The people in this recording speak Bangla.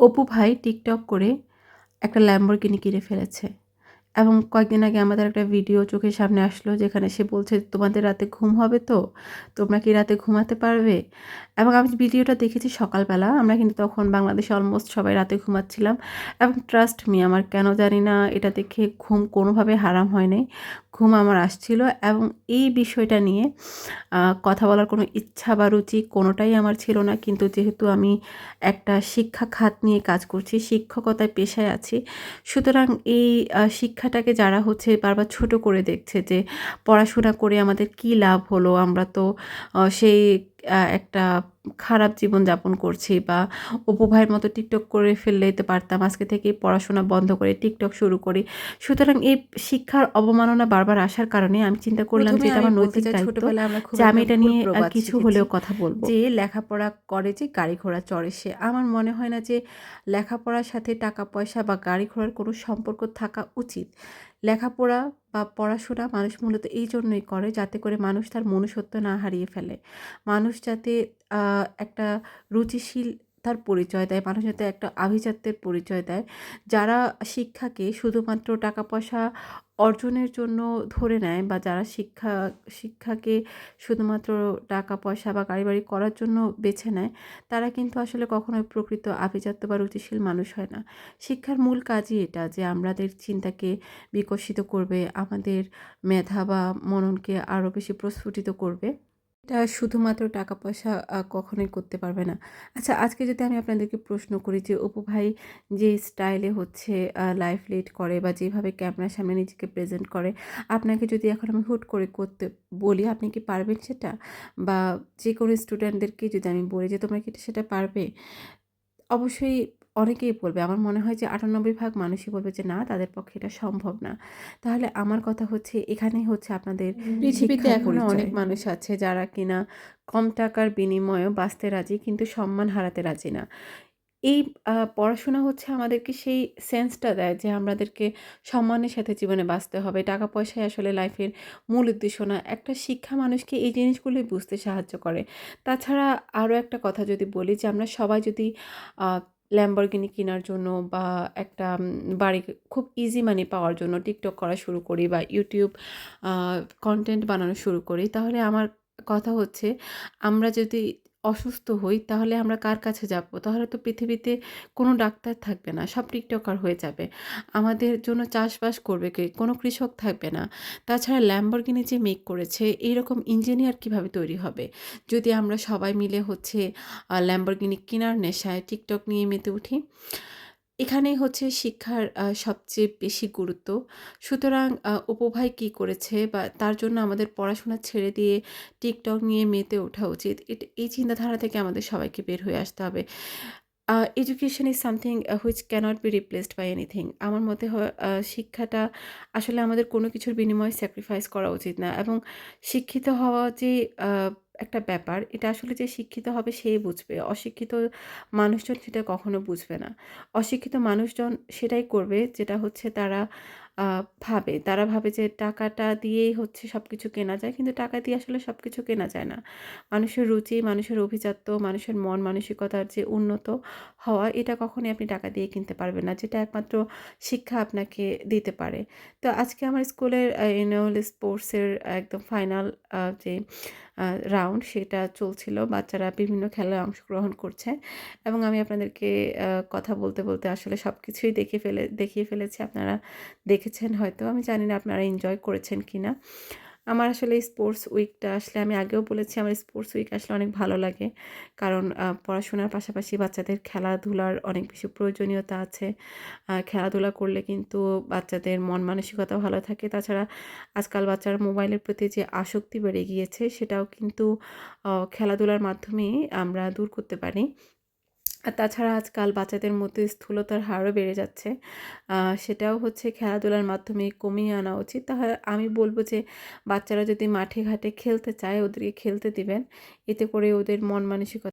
অপু ভাই টিকটক করে একটা ল্যাম্বরগিনি কিনে ফেলেছে এবং কয়েকদিন আগে আমাদের একটা ভিডিও চোখের সামনে আসলো যেখানে সে বলছে, তোমাদের রাতে ঘুম হবে তো? তোমরা কি রাতে ঘুমাতে পারবে? এবং আমি ভিডিওটা দেখেছি সকালবেলা। আমরা কিন্তু তখন বাংলাদেশে অলমোস্ট সবাই রাতে ঘুমাচ্ছিলাম এবং ট্রাস্ট মি, আমার কেন জানি না এটা দেখে ঘুম কোনোভাবে হারাম হয় নাই। ঘুম আমার আসছিল এবং এই বিষয়টা নিয়ে কথা বলার কোনো ইচ্ছা বা রুচি কোনোটাই আমার ছিল না। কিন্তু যেহেতু আমি একটা শিক্ষা খাত নিয়ে কাজ করছি, শিক্ষকতায় পেশায় আছি, সুতরাং এই শিক্ষাটাকে যারা হচ্ছে বারবার ছোট করে দেখছে যে পড়াশোনা করে আমাদের কি লাভ হলো, আমরা তো সেই একটা খারাপ জীবনযাপন করছি, বা অপু ভাইয়ের মতো টিকটক করে ফেললেই তো পারতাম, আজকে থেকেই পড়াশোনা বন্ধ করে টিকটক শুরু করি। সুতরাং এই শিক্ষার অবমাননা বারবার আসার কারণে আমি চিন্তা করলাম যে এটা আমার নৈতিক দায়িত্ব ছোটবেলায় আমরা খুব যে আমি একটা এটা ভুল নিয়ে প্রবাদ কিছু শিখেছি হলেও কথা বলব। যে লেখাপড়া করে যে গাড়ি ঘোড়া চড়ে সে। আমার মনে হয় না যে লেখাপড়ার সাথে টাকা পয়সা বা গাড়ি ঘোড়ার কোনো সম্পর্ক থাকা উচিত। লেখাপড়া বা পড়াশোনা মানুষ মূলত এই জন্যই করে যাতে করে মানুষ তার মনুষ্যত্ব না হারিয়ে ফেলে। মানুষ যাতে একটা রুচিশীল তার পরিচয় দেয়, মানুষ যাতে একটা আভিজাত্যের পরিচয় দেয়। যারা শিক্ষাকে শুধুমাত্র টাকা পয়সা অর্জনের জন্য ধরে নেয়, বা যারা শিক্ষাকে শুধুমাত্র টাকা পয়সা বা গাড়ি বাড়ি করার জন্য বেছে নেয়, তারা কিন্তু আসলে কখনোই প্রকৃত আভিজাত্য বা রুচিশীল মানুষ হয় না। শিক্ষার মূল কাজই এটা যে আমাদের চিন্তাকে বিকশিত করবে, আমাদের মেধা বা মননকে আরও বেশি প্রস্ফুটিত করবে। এটা শুধুমাত্র টাকা পয়সা কখনোই করতে পারবে না। আচ্ছা, আজকে যদি আমি আপনাদেরকে প্রশ্ন করি যে অপু ভাই যে স্টাইলে হচ্ছে লাইফ লিড করে বা যেভাবে ক্যামেরার সামনে নিজেকে প্রেজেন্ট করে, আপনাকে যদি এখন আমি হুট করে করতে বলি, আপনি কি পারবেন সেটা? বা যেকোনো স্টুডেন্টদেরকে যদি আমি বলি যে তোমরা কি সেটা পারবে? অবশ্যই অনেকেই বলবে। আমার মনে হয় যে ৯৮% মানুষই বলবে যে না, তাদের পক্ষে এটা সম্ভব না। তাহলে আমার কথা হচ্ছে এখানেই হচ্ছে আপনাদের পৃথিবীতে শিক্ষার এখনো অনেক পরিচয়। মানুষ আছে যারা কিনা কম টাকার বিনিময়েও বাঁচতে রাজি, কিন্তু সম্মান হারাতে রাজি না। এই পড়াশোনা হচ্ছে আমাদেরকে সেই সেন্সটা দেয় যে আমাদেরকে সম্মানের সাথে জীবনে বাঁচতে হবে। টাকা পয়সাই আসলে লাইফের মূল উদ্দেশ্য না। একটা শিক্ষা মানুষকে এই জিনিসগুলোই বুঝতে সাহায্য করে। তাছাড়া আরও একটা কথা যদি বলি যে আমরা সবাই যদি আ ল্যাম্বরগিনি কেনার জন্য বা একটা বাড়ি খুব ইজি মানি পাওয়ার জন্য টিকটক করা শুরু করি বা YouTube আ কনটেন্ট বানানো শুরু করি, তাহলে আমার কথা হচ্ছে আমরা যদি অসুস্থ হই তাহলে আমরা কার কাছে যাব? তাহলে তো পৃথিবীতে কোনো ডাক্তার থাকবে না। সব টিকটকার হয়ে যাবে। আমাদের জন্য চাষবাস করবে কে? কোনো কৃষক থাকবে না। তাছাড়া ল্যাম্বরগিনি যে মেক করেছে, এইরকম ইঞ্জিনিয়ার কিভাবে তৈরি হবে? যদি আমরা সবাই মিলে হচ্ছে ল্যাম্বরগিনি কেনার নেশায় টিকটক নিয়ে মেতে উঠি। এখানেই হচ্ছে শিক্ষার সবচেয়ে বেশি গুরুত্ব। সুতরাং অপু ভাই কী করেছে, বা তার জন্য আমাদের পড়াশোনা ছেড়ে দিয়ে টিকটক নিয়ে মেতে ওঠা উচিত। এই চিন্তাধারা থেকে আমাদের সবাইকে বের হয়ে আসতে হবে। Education is something which cannot be replaced by anything. আমার মতে হয় শিক্ষাটা আসলে আমাদের কোনো কিছুর বিনিময়ে স্যাক্রিফাইস করা উচিত না, এবং শিক্ষিত হওয়া যে আ একটা ব্যাপার, এটা আসলে যে শিক্ষিত হবে সেই বুঝবে। অশিক্ষিত মানুষজন সেটা কখনো বুঝবে না। অশিক্ষিত মানুষজন সেটাই করবে যেটা হচ্ছে তারা আ তারা ভাবে যে টাকাটা দিয়েই হচ্ছে সবকিছু কেনা যায়। কিন্তু টাকা দিয়ে আসলে সবকিছু কেনা যায় না। মানুষের রুচি, মানুষের অভিজাত্য, মানুষের মন মানসিকতার যে উন্নত হওয়া, এটা কখনোই আপনি টাকা দিয়ে কিনতে পারবেন না। যেটা একমাত্র শিক্ষা আপনাকে দিতে পারে। তো আজকে আমার স্কুলের অ্যানুয়াল স্পোর্টসের একদম ফাইনাল যে আ রাউন্ড সেটা চলছিল। বাচ্চারা বিভিন্ন খেলায় অংশগ্রহণ করছে এবং আমি আপনাদেরকে কথা বলতে, বলতে আসলে সবকিছুই দেখিয়ে ফেলেছি। আপনারা দেখেছেন হয়তো। আমি জানি না আপনারা এনজয় করেছেন কিনা? আমার আসলে স্পোর্টস উইকটা আসলে আমি আগেও বলেছি, আমার স্পোর্টস উইক আসলে অনেক ভালো লাগে। কারণ পড়াশোনার পাশাপাশি বাচ্চাদের খেলাধুলার অনেক বেশি প্রয়োজনীয়তা আছে। খেলাধুলা করলে কিন্তু বাচ্চাদের মন মানসিকতা ভালো থাকে। তাছাড়া আজকাল বাচ্চারা মোবাইলের প্রতি যে আসক্তি বেড়ে গিয়েছে, সেটাও কিন্তু খেলাধুলার মাধ্যমেই আমরা দূর করতে পারি। আর তাছাড়া আজকাল বাচ্চাদের মধ্যে স্থূলতার হারও বেড়ে যাচ্ছে। সেটাও হচ্ছে খেলাধুলার মাধ্যমে কমিয়ে আনা উচিত। তাহলে আমি বলব যে বাচ্চারা যদি মাঠে ঘাটে খেলতে চায়, ওদেরকে খেলতে দিবেন। এতে করে ওদের মন মানসিকতা